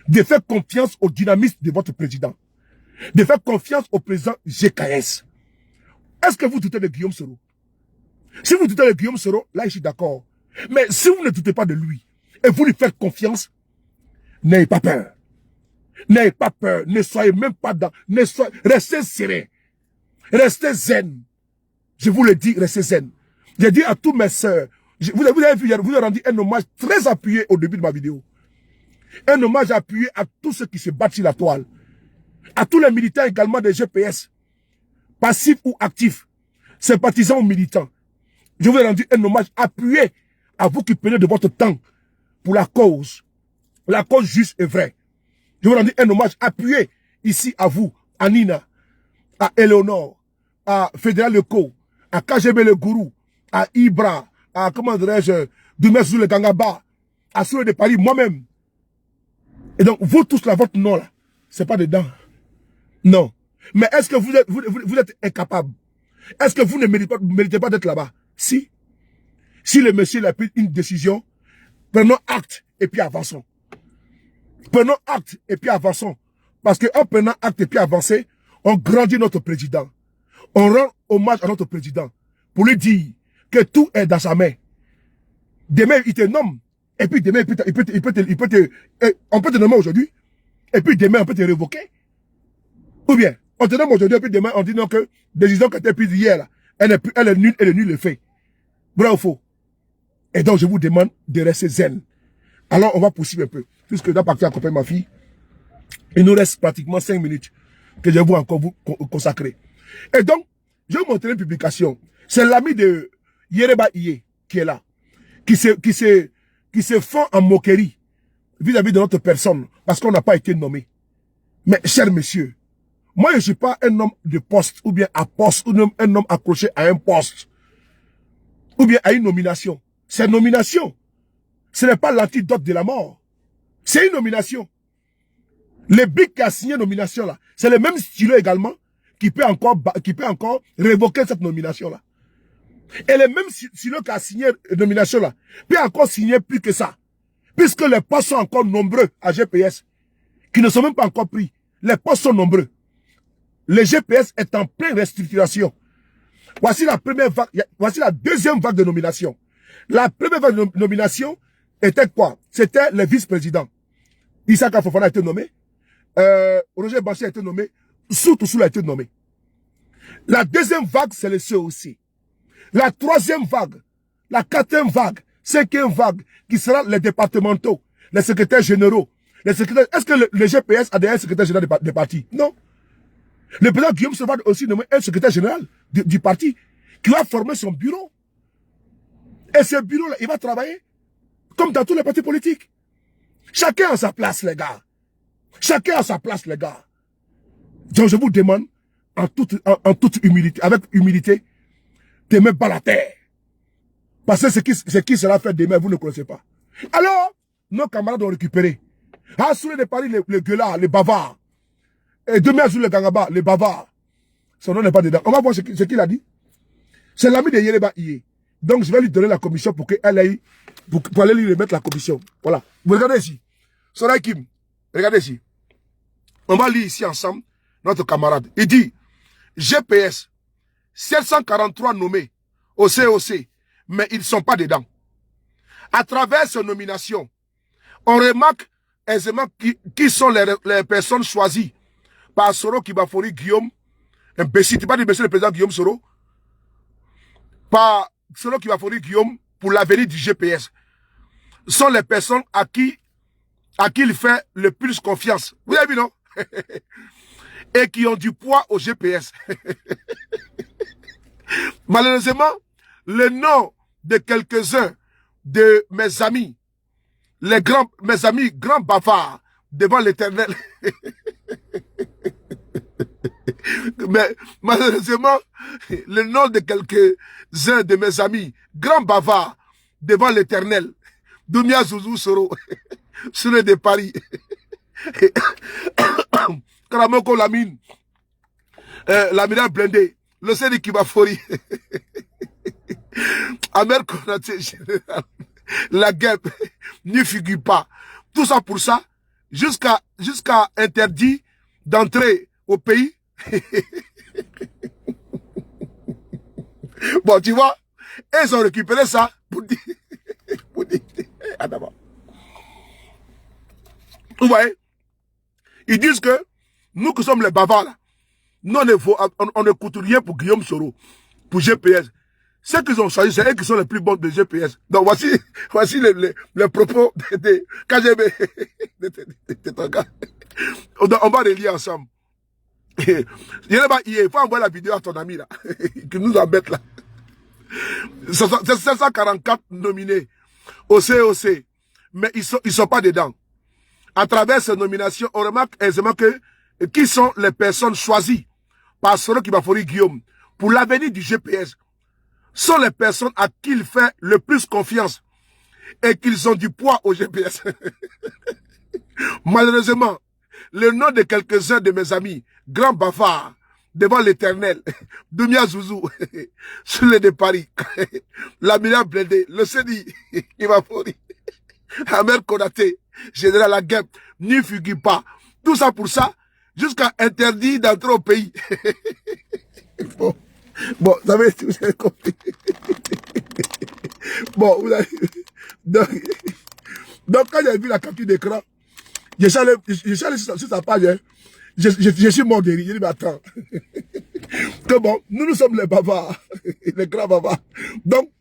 De faire confiance au dynamisme de votre président. De faire confiance au président GKS. Est-ce que vous doutez de Guillaume Soro? Si vous doutez de Guillaume Soro, là je suis d'accord. Mais si vous ne doutez pas de lui, et vous lui faites confiance, n'ayez pas peur. N'ayez pas peur. Ne soyez même pas dans... Restez serein. Restez zen. Je vous le dis, restez zen. J'ai dit à tous mes sœurs, vous avez vu, vous avez rendu un hommage très appuyé au début de ma vidéo. Un hommage appuyé à tous ceux qui se battent sur la toile. À tous les militants également des GPS. Passifs ou actifs. Sympathisants ou militants. Je vous ai rendu un hommage appuyé à vous qui prenez de votre temps pour la cause juste et vraie. Je vous rends un hommage appuyé ici à vous, à Nina, à Eleonore, à Fédéral Leco, à KGB le Gourou, à Ibra, à, comment dirais-je, Dumezou le Gangaba, à Soule de Paris, moi-même. Et donc, vous tous là, votre nom là, c'est pas dedans. Non. Mais est-ce que vous êtes incapable? Est-ce que vous ne méritez pas d'être là-bas? Si. Si le monsieur a pris une décision, prenons acte et puis avançons. Prenons acte et puis avançons. Parce qu'en prenant acte et puis avancer, on grandit notre président. On rend hommage à notre président pour lui dire que tout est dans sa main. Demain, il te nomme. Et puis demain, on peut te nommer aujourd'hui. Et puis demain, on peut te révoquer. Ou bien, on te nomme aujourd'hui et puis demain, on dit non que décision qui a été prise hier, là, elle est nulle et le nul est fait. Vrai ou faux? Et donc, je vous demande de rester zen. Alors, on va poursuivre un peu. Puisque je dois partir accompagner ma fille. Il nous reste pratiquement 5 minutes que je vais encore vous consacrer. Et donc, je vais vous montrer une publication. C'est l'ami de Yereba Iye qui est là. Qui se fend en moquerie vis-à-vis de notre personne parce qu'on n'a pas été nommé. Mais, cher monsieur, moi, je ne suis pas un homme de poste ou bien à poste ou un homme accroché à un poste ou bien à une nomination. C'est une nomination. Ce n'est pas l'antidote de la mort. C'est une nomination. Le BIC qui a signé nomination là, c'est le même stylo également qui peut encore révoquer cette nomination là. Et le même stylo qui a signé nomination là peut encore signer plus que ça. Puisque les postes sont encore nombreux à GPS, qui ne sont même pas encore pris. Les postes sont nombreux. Le GPS est en pleine restructuration. Voici la première vague, voici la deuxième vague de nomination. La première vague de nomination était quoi? C'était le vice-président. Issaka Fofana a été nommé. Roger Bachir a été nommé. Soutoussoul a été nommé. La deuxième vague, c'est le COC. La troisième vague, la quatrième vague, cinquième vague, qui sera les départementaux, les secrétaires généraux. Les secrétaires. Est-ce que le GPS a déjà un secrétaire général des partis? Non. Le président Guillaume Soro va aussi nommer un secrétaire général du parti qui va former son bureau. Et ce bureau-là, il va travailler comme dans tous les partis politiques. Chacun a sa place, les gars. Chacun a sa place, les gars. Donc je vous demande, en toute humilité, avec humilité, de mettre pas la terre. Parce que ce qui sera fait demain, vous ne connaissez pas. Alors, nos camarades ont récupéré. À Soule de Paris, les gueulards, les bavards. Et demain, sur le Gangaba, les bavards. Son nom n'est pas dedans. On va voir ce qu'il a dit. C'est l'ami de Yereba Iye. Donc, je vais lui donner la commission pour qu'elle aille, pour aller lui remettre la commission. Voilà. Vous regardez ici. Soray Kim, regardez ici. On va lire ici ensemble notre camarade. Il dit, GPS, 743 nommés au COC, mais ils ne sont pas dedans. À travers ces nominations, on remarque aisément qui sont les personnes choisies par Soro Kibafori Guillaume, imbécile, tu n'as pas dit monsieur le président Guillaume Soro, par Soro Kibafori Guillaume pour l'avenir du GPS. Sont les personnes à qui il fait le plus confiance. Vous avez vu, non? Et qui ont du poids au GPS. Malheureusement, le nom de quelques-uns de mes amis, mes amis grands bavards devant l'Éternel. Mais malheureusement, le nom de quelques-uns de mes amis grands bavards devant l'Éternel, Doumia Zouzou Soro, sur le de Paris, Karamoko Lamine, l'amiral blindé, le Sédi Kibafori, Amer Konaté général, la guêpe, n'y figure pas. Tout ça pour ça, jusqu'à interdit d'entrer au pays. Bon, tu vois, ils ont récupéré ça pour dire, vous voyez, ils disent que nous qui sommes les bavards là, nous on ne coûte rien pour Guillaume Soro, pour GPS. Ceux qu'ils ont choisi, c'est eux qui sont les plus bons de GPS. Donc voici les propos de KGB, de ton gars. On va les lire ensemble. Il faut envoyer la vidéo à ton ami là, qui nous embête là. 744 nominés au COC, mais ils sont pas dedans. À travers ces nominations, on remarque aisément que qui sont les personnes choisies par Soro Kibafori Guillaume pour l'avenir du GPS sont les personnes à qui il fait le plus confiance et qu'ils ont du poids au GPS. Malheureusement, le nom de quelques-uns de mes amis, grands bavards, devant l'Éternel, Doumia Zouzou, sur les de Paris, l'amiral blindé, le Sédi Kibafori, Amer Konaté, général la guêpe, n'y figure pas. Tout ça pour ça, jusqu'à interdit d'entrer au pays. Bon, vous avez compris. Bon, vous avez... Donc quand j'ai vu la capture d'écran, je suis allé sur sa page, hein. Je suis mort de rire. J'ai dit, mais attends. Que bon, nous sommes les bavards, les grands bavards. Donc,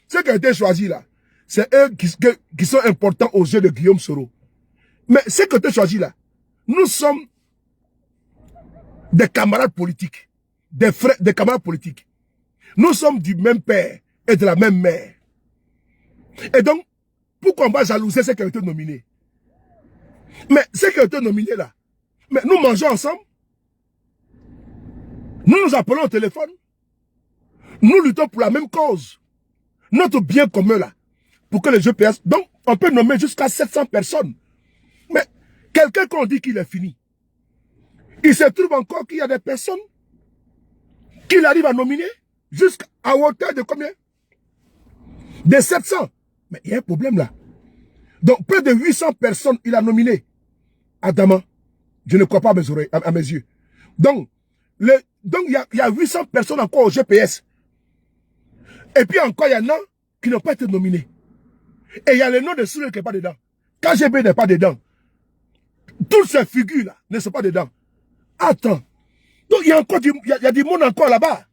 ceux qui ont été choisis là, c'est eux qui sont importants aux yeux de Guillaume Soro. Mais ceux qui ont été choisis là, nous sommes des camarades politiques, des frères, des camarades politiques. Nous sommes du même père et de la même mère. Et donc, pourquoi on va jalouser ceux qui ont été nominés? Mais ceux qui ont été nominés là, mais nous mangeons ensemble. Nous nous appelons au téléphone. Nous luttons pour la même cause. Notre bien commun là. Pour que les GPS... Donc, on peut nommer jusqu'à 700 personnes. Mais, quelqu'un qu'on dit qu'il est fini. Il se trouve encore qu'il y a des personnes qu'il arrive à nominer jusqu'à hauteur de combien? De 700. Mais il y a un problème là. Donc, près de 800 personnes il a nominé. Adama, je ne crois pas à mes oreilles, à mes yeux. Donc, il y a 800 personnes encore au GPS. Et puis encore, il y en a qui n'ont pas été nominés. Et il y a le nom de Sourel qui n'est pas dedans. KGB n'est pas dedans. Toutes ces figures-là ne sont pas dedans. Attends. Donc, il y a encore il y a du monde encore là-bas.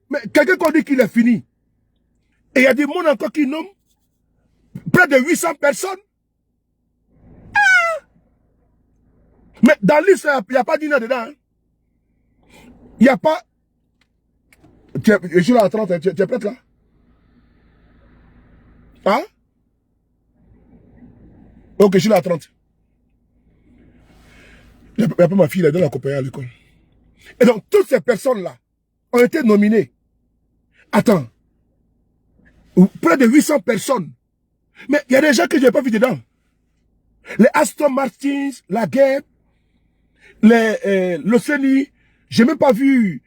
Mais quelqu'un qui dit qu'il est fini. Et il y a du monde encore qui nomme près de 800 personnes. Ah! Mais dans la liste, il n'y a pas d'INA dedans. Hein? Il n'y a pas... Je suis là à 30, tu es prête là? Hein? Ok, je suis là à 30. Il n'y a pas ma fille, elle doit l'accompagner à l'école. Et donc, toutes ces personnes-là ont été nominées. Attends. Près de 800 personnes. Mais il y a des gens que je n'ai pas vu dedans. Les Aston Martins, la guerre, l'Océanie, je n'ai même pas vu,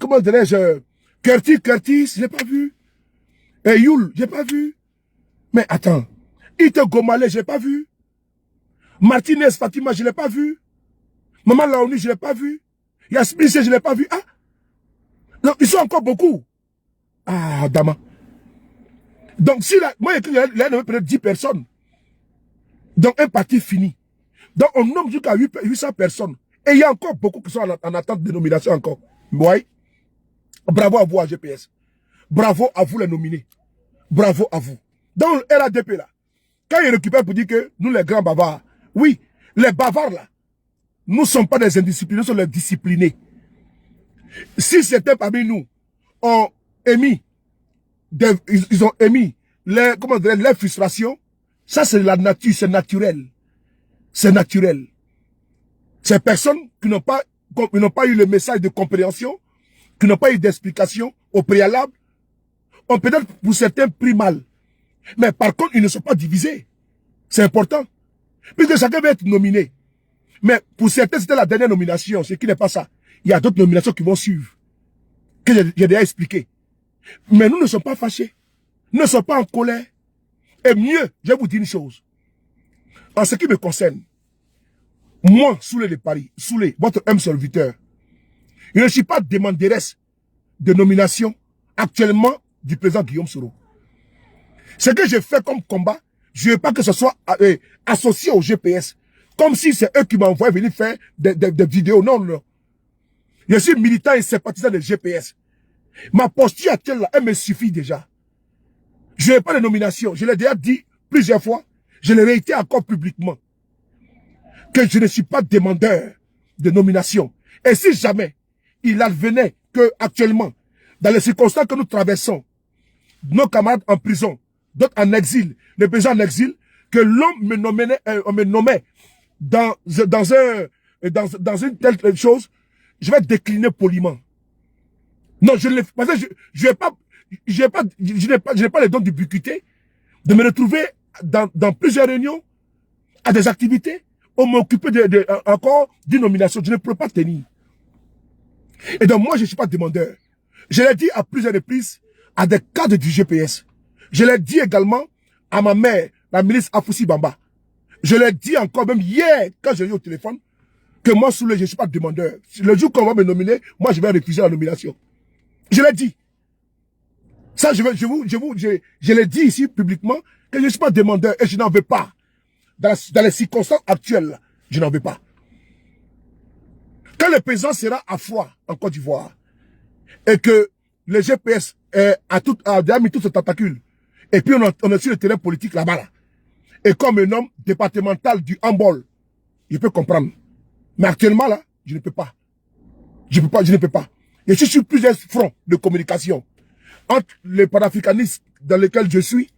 comment dirais-je, Curtis, je n'ai pas vu. Et Youl, j'ai pas vu. Mais attends. Ite Gomale, j'ai pas vu. Martinez Fatima, je l'ai pas vu. Maman Laouni, je l'ai pas vu. Yasmine, je l'ai pas vu. Ah. Donc, ils sont encore beaucoup. Ah, Dama. Donc, si là, moi, il y a peut-être 10 personnes. Donc, un parti fini. Donc, on nomme jusqu'à 800 personnes. Et il y a encore beaucoup qui sont en attente de nomination encore. Oui. Bravo à vous, à GPS. Bravo à vous, les nominés. Bravo à vous. Dans le RADP, là, quand il récupère pour dire que nous, les grands bavards, oui, les bavards, là, nous ne sommes pas des indisciplinés, nous sommes les disciplinés. Si certains parmi nous ont émis, ils ont émis les, comment dire, les frustrations, ça c'est la nature, c'est naturel. C'est naturel. Ces personnes qui n'ont pas eu le message de compréhension, qui n'ont pas eu d'explication au préalable, ont peut-être pour certains pris mal. Mais par contre, ils ne sont pas divisés. C'est important. Puisque chacun va être nominé. Mais pour certains, c'était la dernière nomination, ce qui n'est pas ça. Il y a d'autres nominations qui vont suivre, que j'ai déjà expliqué. Mais nous ne sommes pas fâchés. Nous ne sommes pas en colère. Et mieux, je vais vous dire une chose. En ce qui me concerne, moi, Soulé de Paris, Soulé, votre homme serviteur, je ne suis pas demanderesse de nomination actuellement du président Guillaume Soro. Ce que j'ai fait comme combat, je ne veux pas que ce soit associé au GPS. Comme si c'est eux qui m'envoient venir faire des vidéos. Non, non. Je suis militant et sympathisant de GPS. Ma posture actuelle, là, elle me suffit déjà. Je n'ai pas de nomination. Je l'ai déjà dit plusieurs fois. Je l'ai réitéré encore publiquement. Que je ne suis pas demandeur de nomination. Et si jamais il advenait que actuellement, dans les circonstances que nous traversons, nos camarades en prison, d'autres en exil, les présidents en exil, que l'homme me nommait dans une telle chose, je vais décliner poliment. Non, je ne l'ai pas, je n'ai pas les dons d'ubiquité de me retrouver dans plusieurs réunions, à des activités, ou m'occuper encore d'une nomination. Je ne peux pas tenir. Et donc moi, je ne suis pas demandeur. Je l'ai dit à plusieurs reprises à des cadres du GPS. Je l'ai dit également à ma mère, la ministre Afoussi Bamba. Je l'ai dit encore même hier, quand j'ai eu au téléphone, que moi, Soulé, je ne suis pas demandeur. Le jour qu'on va me nominer, moi, je vais refuser la nomination. Je l'ai dit. Ça, je l'ai dit ici publiquement, que je ne suis pas demandeur et je n'en veux pas. Dans les circonstances actuelles, je n'en veux pas. Quand le président sera à Foix, en Côte d'Ivoire, et que le GPS a déjà mis tout ce tentacule, et puis on est sur le terrain politique là-bas, là, et comme un homme départemental du handball, je peux comprendre. Mais actuellement, là, je ne peux pas. Je ne peux pas. Je suis sur plusieurs fronts de communication. Entre les panafricanistes dans lesquels je suis,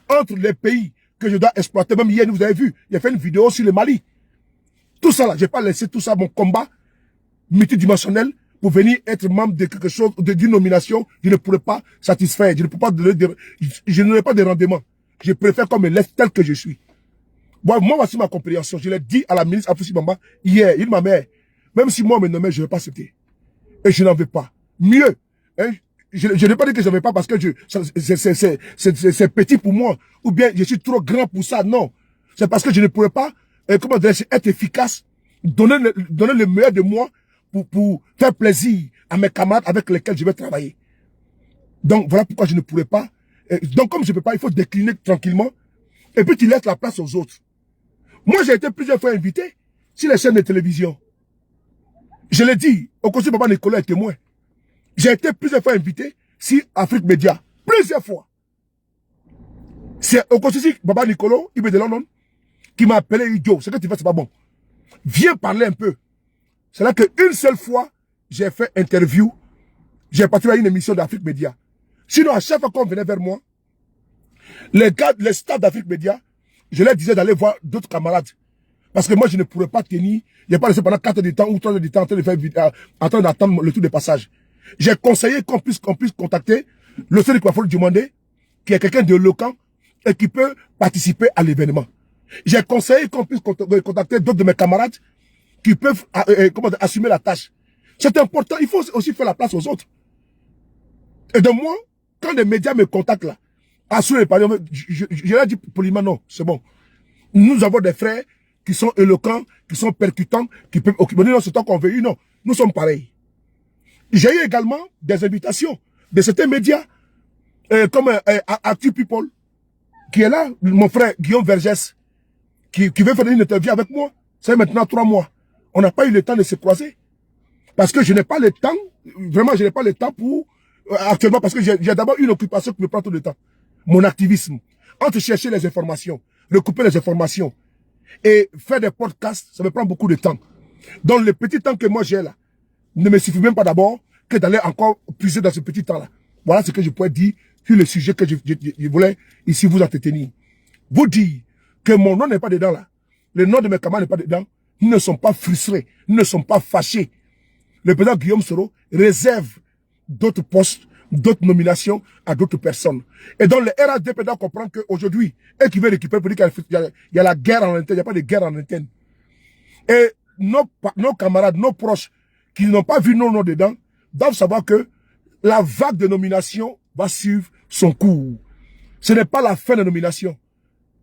entre les pays que je dois exploiter. Même hier, vous avez vu, j'ai fait une vidéo sur le Mali. Tout ça là, je n'ai pas laissé tout ça, mon combat multidimensionnel, pour venir être membre de quelque chose, d'une nomination, je ne pourrais pas satisfaire. Je ne peux pas je n'aurai pas de rendement. Je préfère qu'on me laisse tel que je suis. Moi, voici ma compréhension. Je l'ai dit à la ministre Afoussi Bamba hier. Il m'a dit, même si moi on me nommait, je ne vais pas accepter. Et je n'en veux pas. Mieux, hein, je n'ai pas dit que je n'en veux pas parce que c'est petit pour moi. Ou bien je suis trop grand pour ça. Non. C'est parce que je ne pourrais pas, comment dire, être efficace, donner le meilleur de moi pour faire plaisir à mes camarades avec lesquels je vais travailler. Donc voilà pourquoi je ne pourrais pas. Donc comme je ne peux pas, il faut décliner tranquillement. Et puis tu laisses la place aux autres. Moi, j'ai été plusieurs fois invité sur les chaînes de télévision. Je l'ai dit, au conseil Baba Nicolas est témoin. J'ai été plusieurs fois invité sur Afrique Média. Plusieurs fois. C'est au conseil Baba Nicolas, Ibé de London, qui m'a appelé idiot. Ce que tu fais, c'est pas bon. Viens parler un peu. C'est là qu'une seule fois, j'ai fait interview. J'ai participé à une émission d'Afrique Média. Sinon, à chaque fois qu'on venait vers moi, les stars d'Afrique Média, je leur disais d'aller voir d'autres camarades. Parce que moi, je ne pourrais pas tenir. Je n'ai pas laissé pendant 4 heures de temps ou 3 heures de temps en train de faire, en train d'attendre le tour de passage. J'ai conseillé qu'on puisse contacter le seul qu'il faut lui demander, qui est quelqu'un de éloquent et qui peut participer à l'événement. J'ai conseillé qu'on puisse contacter d'autres de mes camarades qui peuvent assumer la tâche. C'est important. Il faut aussi faire la place aux autres. Et de moi, quand les médias me contactent là, Assurez, pardon, je l'ai dit poliment, non, c'est bon. Nous avons des frères qui sont éloquents, qui sont percutants, qui peuvent occuper notre temps qu'on veut. Non, nous sommes pareils. J'ai eu également des invitations de certains médias, comme Actu People, qui est là, mon frère Guillaume Vergès, qui veut faire une interview avec moi. C'est maintenant 3 mois. On n'a pas eu le temps de se croiser. Parce que je n'ai pas le temps, vraiment, je n'ai pas le temps pour, actuellement, parce que j'ai d'abord une occupation qui me prend tout le temps. Mon activisme. Entre chercher les informations, recouper les informations, et faire des podcasts, ça me prend beaucoup de temps. Donc, le petit temps que moi j'ai là, ne me suffit même pas d'abord que d'aller encore puiser dans ce petit temps-là. Voilà ce que je pourrais dire sur le sujet que je voulais ici vous entretenir. Vous dire que mon nom n'est pas dedans là. Le nom de mes camarades n'est pas dedans. Nous ne sommes pas frustrés. Nous ne sommes pas fâchés. Le président Guillaume Soro réserve d'autres postes, d'autres nominations à d'autres personnes. Et donc, le RHDP doit comprendre qu'aujourd'hui, eux qui veulent récupérer pour dire qu'il y a la guerre en interne, il n'y a pas de guerre en interne. Et nos camarades, nos proches, qui n'ont pas vu nos noms dedans, doivent savoir que la vague de nomination va suivre son cours. Ce n'est pas la fin de nomination.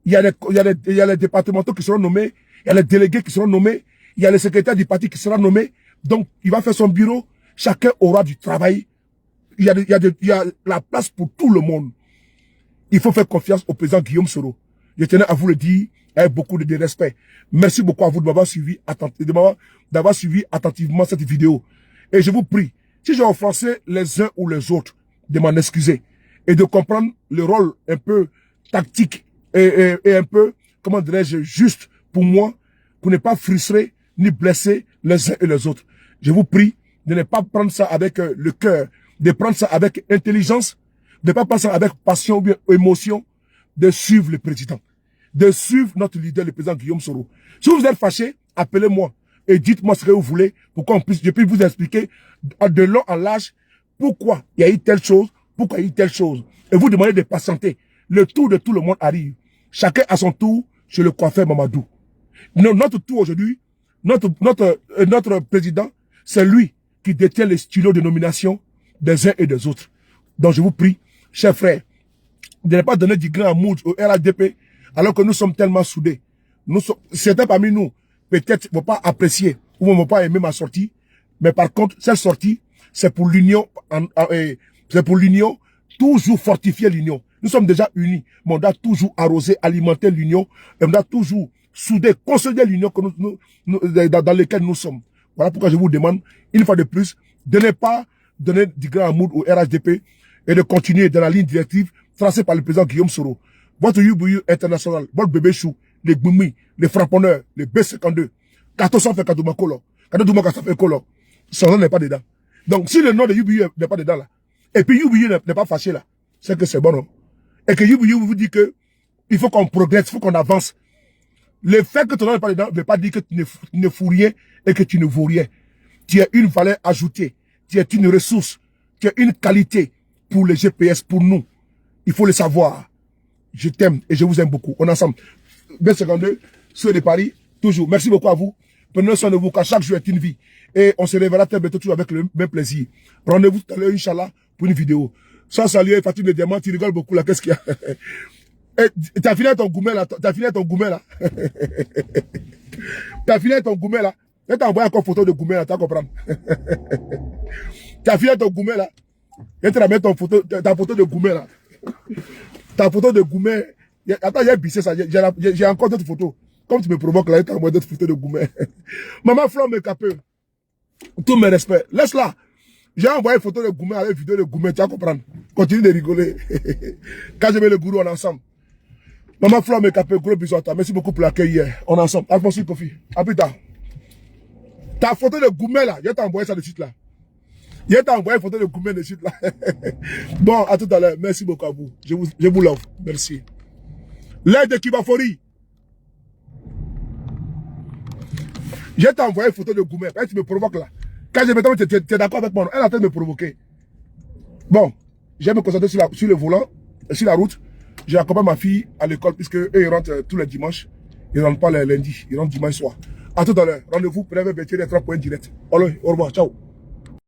Il y a les départementaux qui seront nommés, il y a les délégués qui seront nommés, il y a le secrétaire du parti qui sera nommé. Donc, il va faire son bureau, chacun aura du travail. Il y a la place pour tout le monde. Il faut faire confiance au président Guillaume Soro. Je tenais à vous le dire avec beaucoup de respect. Merci beaucoup à vous de m'avoir suivi attentivement cette vidéo. Et je vous prie, si j'ai offensé les uns ou les autres, de m'en excuser et de comprendre le rôle un peu tactique et un peu, comment dirais-je, juste pour moi, pour ne pas frustrer ni blesser les uns et les autres. Je vous prie de ne pas prendre ça avec le cœur, de prendre ça avec intelligence, de ne pas prendre ça avec passion ou bien émotion, de suivre le président, de suivre notre leader, le président Guillaume Soro. Si vous êtes fâché, appelez-moi et dites-moi ce que vous voulez pour qu'on puisse, je puisse vous expliquer de long en large pourquoi il y a eu telle chose, pourquoi il y a eu telle chose. Et vous demandez de patienter. Le tour de tout le monde arrive. Chacun à son tour chez le coiffeur Mamadou. Notre tour aujourd'hui, notre président, c'est lui qui détient les stylos de nomination des uns et des autres. Donc je vous prie, chers frères, de ne pas donner du grain à moudre au RHDP alors que nous sommes tellement soudés. Certains parmi nous, peut-être, ne vont pas apprécier ou ne vont pas aimer ma sortie. Mais par contre, cette sortie, c'est pour l'union, toujours fortifier l'union. Nous sommes déjà unis, mais on doit toujours arroser, alimenter l'union, et on doit toujours souder, consolider l'union dans laquelle nous sommes. Voilà pourquoi je vous demande, une fois de plus, de ne pas donner du grain à moudre au RHDP et de continuer dans la ligne directive tracée par le président Guillaume Soro. Votre UBU international, votre bébé chou, les Gboumi, les frapponneurs, les B52, Katosan fait Kadoumakolo, Kadoumaka fait Kolo, son nom n'est pas dedans. Donc si le nom de UBU n'est pas dedans là, et puis UBU n'est pas fâché là, c'est que c'est bon, non? Et que UBU vous dit que il faut qu'on progresse, il faut qu'on avance. Le fait que ton nom n'est pas dedans ne veut pas dire que tu ne fous rien et que tu ne vaux rien. Tu as une valeur ajoutée, tu es une ressource, tu as une qualité pour les GPS, pour nous. Il faut le savoir. Je t'aime et je vous aime beaucoup. On est ensemble. B52, ceux de Paris, toujours. Merci beaucoup à vous. Prenez soin de vous, car chaque jour est une vie. Et on se révéla très bientôt toujours avec le même plaisir. Rendez-vous tout à l'heure, Inch'Allah, pour une vidéo. Sans saluer Fatim le Diamant, tu rigoles beaucoup là. Qu'est-ce qu'il y a? T'as fini ton gourmet là. T'as fini ton gourmet là. T'as fini ton gourmet là. Je t'ai envoyé encore photo de gourmet là, tu vas comprendre. T'as fini ton gourmet là. Je te ramène ta photo de gourmet là. Ta photo de gourmet. Attends, j'ai bissé ça. J'ai encore d'autres photos. Comme tu me provoques là, je t'ai envoyé d'autres photos de gourmet. Maman Flan me capé. Tous mes respects. Laisse-la. J'ai envoyé une photo de gourmet avec une vidéo de gourmet, tu vas comprendre. Continue de rigoler. Quand je mets le gourou, on est ensemble. Maman Flan me capé, gros bisous à toi. Merci beaucoup pour l'accueil hier. On est ensemble. Alphonse Kofi. À plus tard. Ta photo de gourmet là, je t'ai envoyé ça de suite là. Je t'ai envoyé une photo de gourmet de suite là. Bon, à tout à l'heure. Merci beaucoup à vous. Je vous love. Merci. L'aide de Kibafori. Je t'ai envoyé une photo de gourmet. Tu me provoques là. Quand je me demande, tu es d'accord avec moi, elle est en train de me provoquer. Bon, je vais me concentrer sur le volant, sur la route. J'accompagne ma fille à l'école puisque eux, ils rentrent tous les dimanches. Ils ne rentrent pas les lundis, ils rentrent dimanche soir. À tout à l'heure. Rendez-vous, prenez Berthier, 3 points direct. Au revoir, ciao.